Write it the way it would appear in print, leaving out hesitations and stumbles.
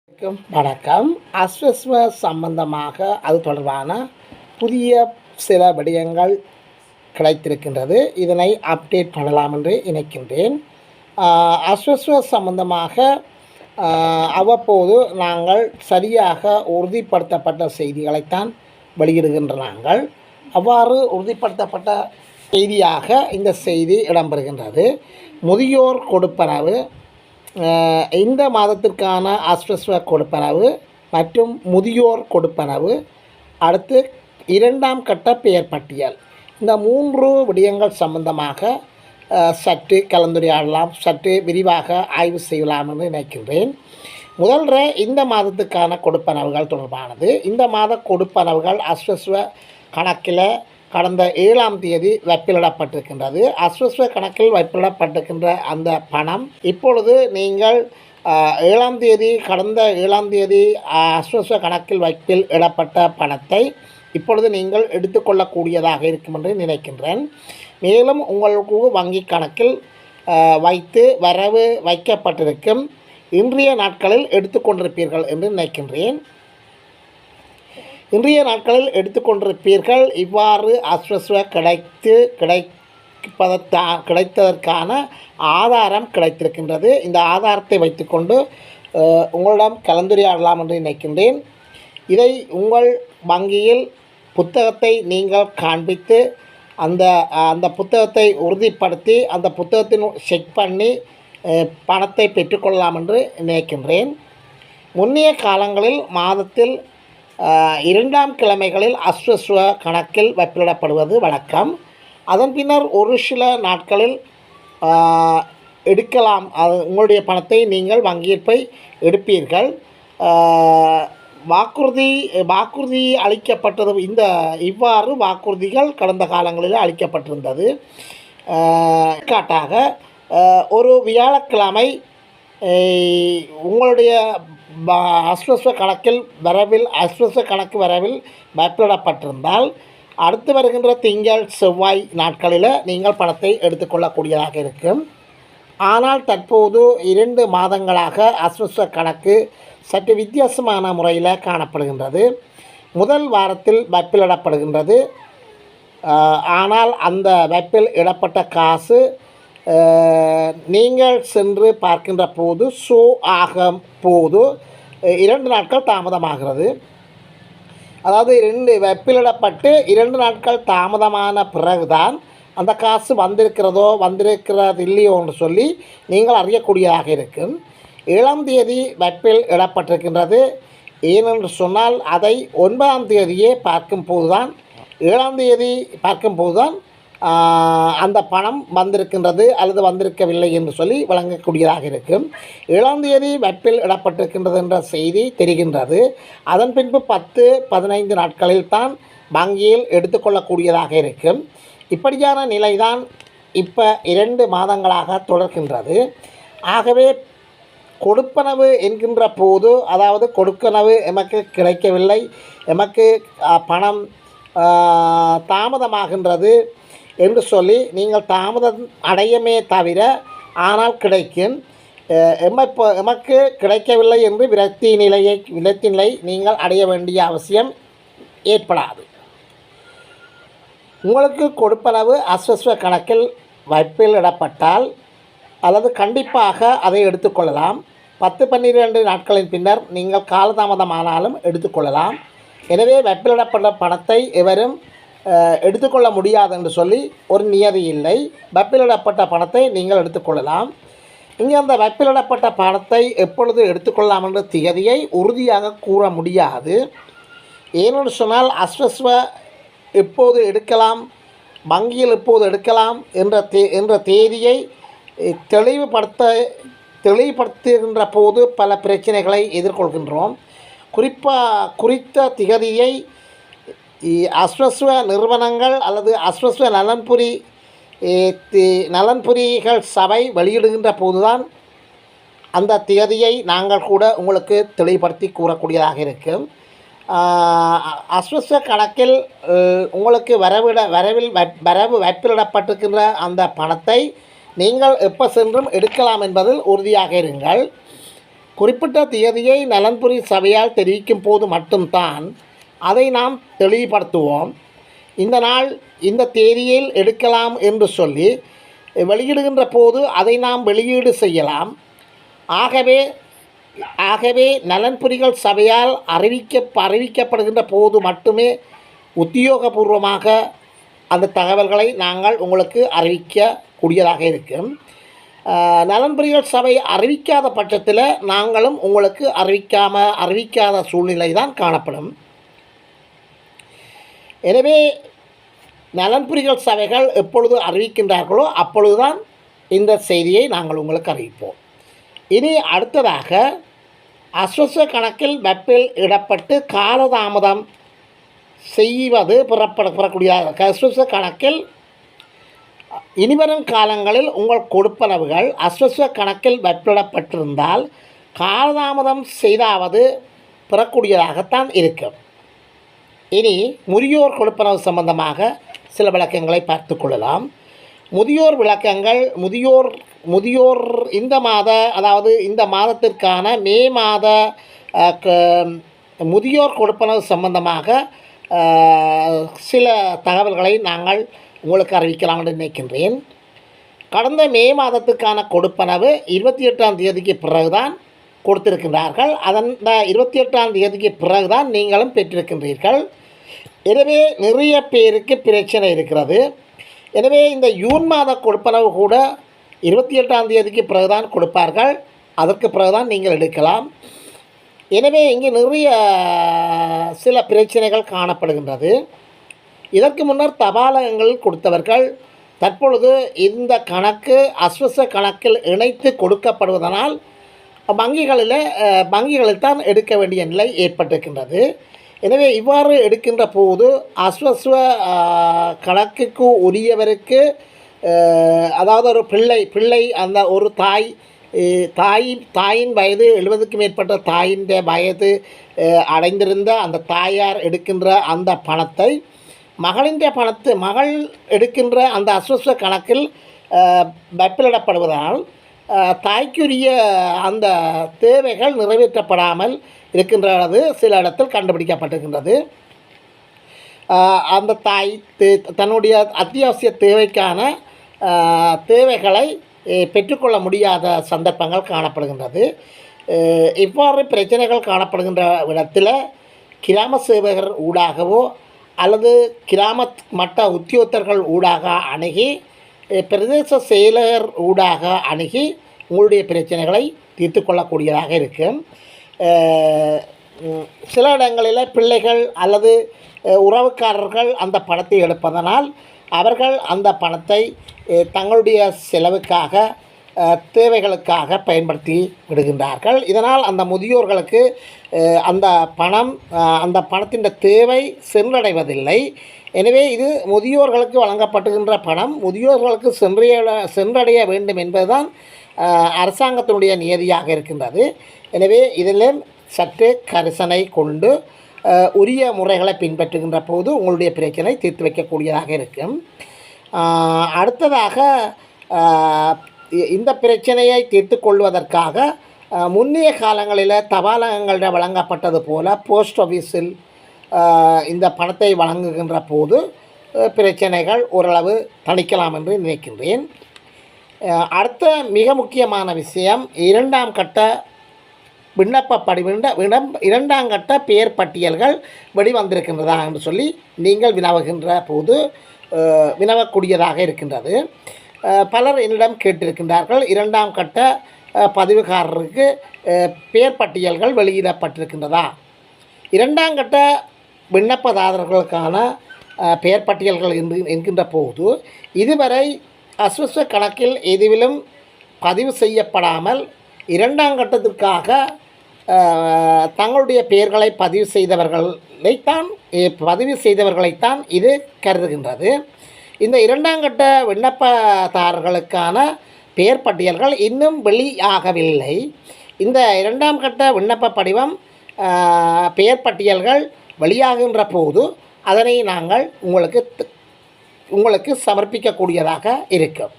வணக்கம். அஸ்வஸ்வ சம்பந்தமாக அது தொடர்பான புதிய சில விடயங்கள் கிடைத்திருக்கின்றது. இதனை அப்டேட் பண்ணலாம் என்று நினைக்கின்றேன். அஸ்வஸ்வ சம்பந்தமாக அவ்வப்போது நாங்கள் சரியாக உறுதிப்படுத்தப்பட்ட செய்திகளைத்தான் வெளியிடுகின்ற நாங்கள். அவ்வாறு உறுதிப்படுத்தப்பட்ட செய்தியாக இந்த செய்தி இடம்பெறுகின்றது. முதியோர் கொடுப்பனவு இந்த மாதத்திற்கான அஸ்வஸ்வ கொடுப்பனவு மற்றும் முதியோர் கொடுப்பனவு, அடுத்து 2ஆம் கட்ட பெயர் பட்டியல், இந்த 3 விடயங்கள் சம்பந்தமாக சற்று கலந்துரையாடலாம், சற்று விரிவாக ஆய்வு செய்யலாம் என்று நினைக்கின்றேன். முதல்ல இந்த மாதத்துக்கான கொடுப்பனவுகள் தொடர்பானது. இந்த மாத கொடுப்பனவுகள் அஸ்வஸ்வ கணக்கில் கடந்த 7ஆம் தேதி வைப்பிலிடப்பட்டிருக்கின்றது. அஸ்வஸ்வ கணக்கில் வைப்பிலிடப்பட்டிருக்கின்ற அந்த பணம் இப்பொழுது நீங்கள் 7ஆம் தேதி கடந்த 7ஆம் தேதி அஸ்வஸ்வ கணக்கில் வைப்பில் இடப்பட்ட பணத்தை இப்பொழுது நீங்கள் எடுத்துக்கொள்ளக்கூடியதாக இருக்கும் என்று நினைக்கின்றேன். மேலும் உங்களுக்கு வங்கி கணக்கில் வைத்து வரவு வைக்கப்பட்டிருக்கும் இன்றைய நாட்களில் எடுத்துக்கொண்டிருப்பீர்கள் என்று நினைக்கின்றேன். இன்றைய நாட்களில் எடுத்துக்கொண்டிருப்பீர்கள். இவ்வாறு அஸ்வஸ்வ கிடைத்ததற்கான ஆதாரம் கிடைத்திருக்கின்றது. இந்த ஆதாரத்தை வைத்துக்கொண்டு உங்களிடம் கலந்துரையாடலாம் என்று நினைக்கின்றேன். இதை உங்கள் வங்கியில் புத்தகத்தை நீங்கள் காண்பித்து அந்த புத்தகத்தை உறுதிப்படுத்தி அந்த புத்தகத்தின் செக் பண்ணி பணத்தை பெற்றுக்கொள்ளலாம் என்று நினைக்கின்றேன். முன்னைய காலங்களில் மாதத்தில் 2ஆம் கிழமைகளில் அஸ்வஸ்வ கணக்கில் வைப்பிலிடப்படுவது வழக்கம். அதன் பின்னர் ஒரு சில நாட்களில் எடுக்கலாம். உங்களுடைய பணத்தை நீங்கள் வங்கியில் போய் எடுப்பீர்கள். வாக்குறுதி அளிக்கப்பட்டது. இவ்வாறு வாக்குறுதிகள் கடந்த காலங்களில் அளிக்கப்பட்டிருந்தது. காட்டாக ஒரு வியாழக்கிழமை உங்களுடைய அஸ்வஸ்வ கணக்கு வரவில் வைப்பிலிடப்பட்டிருந்தால் அடுத்து வருகின்ற திங்கள் செவ்வாய் நாட்களில் நீங்கள் பணத்தை எடுத்துக்கொள்ளக்கூடியதாக இருக்கும். ஆனால் தற்போது 2 மாதங்களாக அஸ்வஸ்வ கணக்கு சற்று வித்தியாசமான முறையில் காணப்படுகின்றது. முதல் வாரத்தில் வைப்பிலிடப்படுகின்றது. ஆனால் அந்த வைப்பில் இடப்பட்ட காசு நீங்கள் சென்று பார்க்கின்ற போது ஷோ ஆகும் போது 2 நாட்கள் தாமதமாகிறது. அதாவது வைப்பிலிடப்பட்டு 2 நாட்கள் தாமதமான பிறகுதான் அந்த காசு வந்திருக்கிறது இல்லையோ என்று சொல்லி நீங்கள் அறியக்கூடியதாக இருக்கும். 7ஆம் தேதி வைப்பில் இடப்பட்டிருக்கின்றது. ஏனென்று சொன்னால் அதை 9ஆம் தேதியே பார்க்கும்போது தான் 7ஆம் தேதி பார்க்கும்போது தான் அந்த பணம் வந்திருக்கின்றது அல்லது வந்திருக்கவில்லை என்று சொல்லி வழங்கக்கூடியதாக இருக்கும். 7ஆம் தேதி வைப்பில் இடப்பட்டிருக்கின்றது என்ற செய்தி தெரிகின்றது. அதன் பின்பு 10-15 நாட்களில் தான் வங்கியில் எடுத்துக்கொள்ளக்கூடியதாக இருக்கும். இப்படியான நிலைதான் இப்போ 2 மாதங்களாக தொடர்கின்றது. ஆகவே கொடுப்பனவு என்கின்ற போது, அதாவது கொடுப்பனவு எமக்கு கிடைக்கவில்லை, எமக்கு பணம் தாமதமாகின்றது என்று சொல்லி நீங்கள் தாமதம் அடையமே தவிர ஆனால் கிடைக்கும். எமக்கு கிடைக்கவில்லை என்று விரக்தி நிலை நீங்கள் அடைய வேண்டிய அவசியம் ஏற்படாது. உங்களுக்கு கொடுப்பனவு அஸ்வஸ்வ கணக்கில் வைப்பில் இடப்பட்டால் அல்லது கண்டிப்பாக அதை எடுத்துக்கொள்ளலாம். 10-12 நாட்களின் பின்னர் நீங்கள் காலதாமதமானாலும் எடுத்துக்கொள்ளலாம். எனவே வைப்பிலிடப்பட்ட பணத்தை எவரும் எடுத்துக்கொள்ள முடியாது என்று சொல்லி ஒரு நியதி இல்லை. வைப்பிலிடப்பட்ட பணத்தை நீங்கள் எடுத்துக்கொள்ளலாம். இங்கே அந்த வைப்பிலிடப்பட்ட பணத்தை எப்பொழுது எடுத்துக்கொள்ளலாம் என்ற திகதியை உறுதியாக கூற முடியாது. ஏனென்று சொன்னால் அஸ்வஸ்வ எப்போது எடுக்கலாம், வங்கியில் எப்போது எடுக்கலாம் என்ற தேதியை தெளிவுபடுத்துகின்ற போது பல பிரச்சனைகளை எதிர்கொள்கின்றோம். குறித்த திகதியை அஸ்வஸ்வ நிறுவனங்கள் அல்லது அஸ்வஸ்வ நலன்புரிகள் சபை வெளியிடுகின்ற போதுதான் அந்த திகதியை நாங்கள் கூட உங்களுக்கு தெளிவுபடுத்தி கூறக்கூடியதாக இருக்கும். அஸ்வஸ்வ கணக்கில் உங்களுக்கு வரவு வைப்பிலிடப்பட்டிருக்கின்ற அந்த பணத்தை நீங்கள் எப்போ சென்றும் எடுக்கலாம் என்பதில் உறுதியாக இருங்கள். குறிப்பிட்ட தேதியை நலன்புரி சபையால் தெரிவிக்கும் போது மட்டும்தான் அதை நாம் தெளிவுபடுத்துவோம். இந்த நாள் இந்த தேதியில் எடுக்கலாம் என்று சொல்லி வெளியிடுகின்ற போது அதை நாம் வெளியீடு செய்யலாம். ஆகவே நலன்புரிகள் சபையால் அறிவிக்கப்படுகின்ற போது மட்டுமே உத்தியோகபூர்வமாக அந்த தகவல்களை நாங்கள் உங்களுக்கு அறிவிக்கக்கூடியதாக இருக்கும். நலன்புரிகள் சபை அறிவிக்காத பட்சத்தில் நாங்களும் உங்களுக்கு அறிவிக்காத சூழ்நிலை தான் காணப்படும். எனவே நலன்புரிகள் சபைகள் எப்பொழுது அறிவிக்கின்றார்களோ அப்பொழுதுதான் இந்த செய்தியை நாங்கள் உங்களுக்கு அறிவிப்போம். இனி அடுத்ததாக அஸ்வஸ்வ கணக்கில் வெப்பில் இடப்பட்டு காலதாமதம் செய்வது பெறக்கூடிய அஸ்வஸ்வ கணக்கில் இனிவரும் காலங்களில் உங்கள் கொடுப்பனவுகள் அஸ்வஸ்வ கணக்கில் வெப்பிடப்பட்டிருந்தால் காலதாமதம் செய்தாவது பெறக்கூடியதாகத்தான் இருக்கும். இனி முதியோர் கொடுப்பனவு சம்பந்தமாக சில விளக்கங்களை பார்த்து கொள்ளலாம். முதியோர் விளக்கங்கள் முதியோர் இந்த மாதத்திற்கான மே மாத முதியோர் கொடுப்பனவு சம்பந்தமாக சில தகவல்களை நாங்கள் உங்களுக்கு அறிவிக்கலாம் என்று நினைக்கின்றேன். கடந்த மே மாதத்துக்கான கொடுப்பனவு 28ஆம் தேதிக்கு பிறகுதான் கொடுத்திருக்கின்றார்கள். அந்த 28ஆம் தேதிக்கு பிறகுதான் நீங்களும் பெற்றிருக்கின்றீர்கள். எனவே நிறைய பேருக்கு பிரச்சனை இருக்கிறது. எனவே இந்த ஜூன் மாத கொடுப்பனவு கூட 28ஆம் தேதிக்கு பிறகுதான் கொடுப்பார்கள். அதற்கு பிறகுதான் நீங்கள் எடுக்கலாம். எனவே இங்கே நிறைய சில பிரச்சனைகள் காணப்படுகின்றது. இதற்கு முன்னர் தபாலகங்கள் கொடுத்தவர்கள் தற்பொழுது இந்த கணக்கு அஸ்வஸ்வ கணக்கில் இணைத்து கொடுக்கப்படுவதனால் வங்கிகளில் தான் எடுக்க வேண்டிய நிலை ஏற்பட்டிருக்கின்றது. எனவே இவ்வாறு எடுக்கின்ற போது அஸ்வஸ்வ கணக்குக்கு உரியவருக்கு, அதாவது ஒரு பிள்ளை அந்த ஒரு தாயின் வயது 70க்கு மேற்பட்ட தாயின் வயது அடைந்திருந்த அந்த தாயார் எடுக்கின்ற அந்த பணத்தை மகள் எடுக்கின்ற அந்த அஸ்வஸ்வ கணக்கில் வெப்பிலிடப்படுவதால் தாய்க்குரிய அந்த தேவைகள் நிறைவேற்றப்படாமல் இருக்கின்றது சில இடத்தில் கண்டுபிடிக்கப்பட்டிருக்கின்றது. அந்த தாய் தன்னுடைய அத்தியாவசிய தேவைக்கான தேவைகளை பெற்றுக்கொள்ள முடியாத சந்தர்ப்பங்கள் காணப்படுகின்றது. இவ்வாறு பிரச்சனைகள் காணப்படுகின்ற இடத்தில் கிராம சேவகர் ஊடாகவோ அல்லது கிராம மட்ட உத்தியோகத்தர்கள் ஊடாக அணுகி, பிரதேச செயலர் ஊடாக அணுகி உங்களுடைய பிரச்சனைகளை தீர்த்து கொள்ளக்கூடியதாக இருக்கும். சில இடங்களில் பிள்ளைகள் அல்லது உறவுக்காரர்கள் அந்த பணத்தை எடுப்பதனால் அவர்கள் அந்த பணத்தை தங்களுடைய செலவுக்காக தேவைகளுக்காக பயன்படுத்தி விடுகின்றார்கள். இதனால் அந்த முதியோர்களுக்கு அந்த பணத்தின் தேவை சென்றடைவதில்லை. எனவே இது முதியோர்களுக்கு வழங்கப்படுகின்ற பணம் முதியோர்களுக்கு சென்றடைய வேண்டும் என்பதுதான் அரசாங்கத்தினுடைய நியதியாக இருக்கின்றது. எனவே இதில் சற்று கரிசனை கொண்டு உரிய முறைகளை பின்பற்றுகின்ற போது உங்களுடைய பிரச்சனை தீர்த்து வைக்கக்கூடியதாக இருக்கும். அடுத்ததாக இந்த பிரச்சனையை தீர்த்து கொள்வதற்காக முன்னைய காலங்களில் தபாலகங்களில் வழங்கப்பட்டது போல போஸ்ட் ஆஃபீஸில் இந்த பணத்தை வழங்குகின்ற போது பிரச்சனைகள் ஓரளவு தணிக்கலாம் என்று நினைக்கின்றேன். அடுத்த மிக முக்கியமான விஷயம், இரண்டாம் கட்ட இரண்டாம் கட்ட பெயர் பட்டியல்கள் வெளிவந்திருக்கின்றதா என்று சொல்லி நீங்கள் வினவக்கூடியதாக இருக்கின்றது. பலர் என்னிடம் கேட்டிருக்கின்றார்கள், இரண்டாம் கட்ட பதிவுகாரருக்கு பெயர் பட்டியல்கள் வெளியிடப்பட்டிருக்கின்றதா? இரண்டாம் கட்ட விண்ணப்பதாரர்களுக்கான பெயர் பட்டியல்கள் என்கின்ற போது இதுவரை அஸ்வஸ்வ கணக்கில் எதுவிலும் பதிவு செய்யப்படாமல் இரண்டாம் கட்டத்திற்காக தங்களுடைய பெயர்களை பதிவு செய்தவர்களைத்தான் இது கருதுகின்றது. இந்த இரண்டாம் கட்ட விண்ணப்பதாரர்களுக்கான பெயர் பட்டியல்கள் இன்னும் வெளியாகவில்லை. இந்த இரண்டாம் கட்ட விண்ணப்ப படிவம் பெயர் பட்டியல்கள் வெளியாகின்ற போது அதனை நாங்கள் உங்களுக்கு சமர்ப்பிக்கக்கூடியதாக இருக்கும்.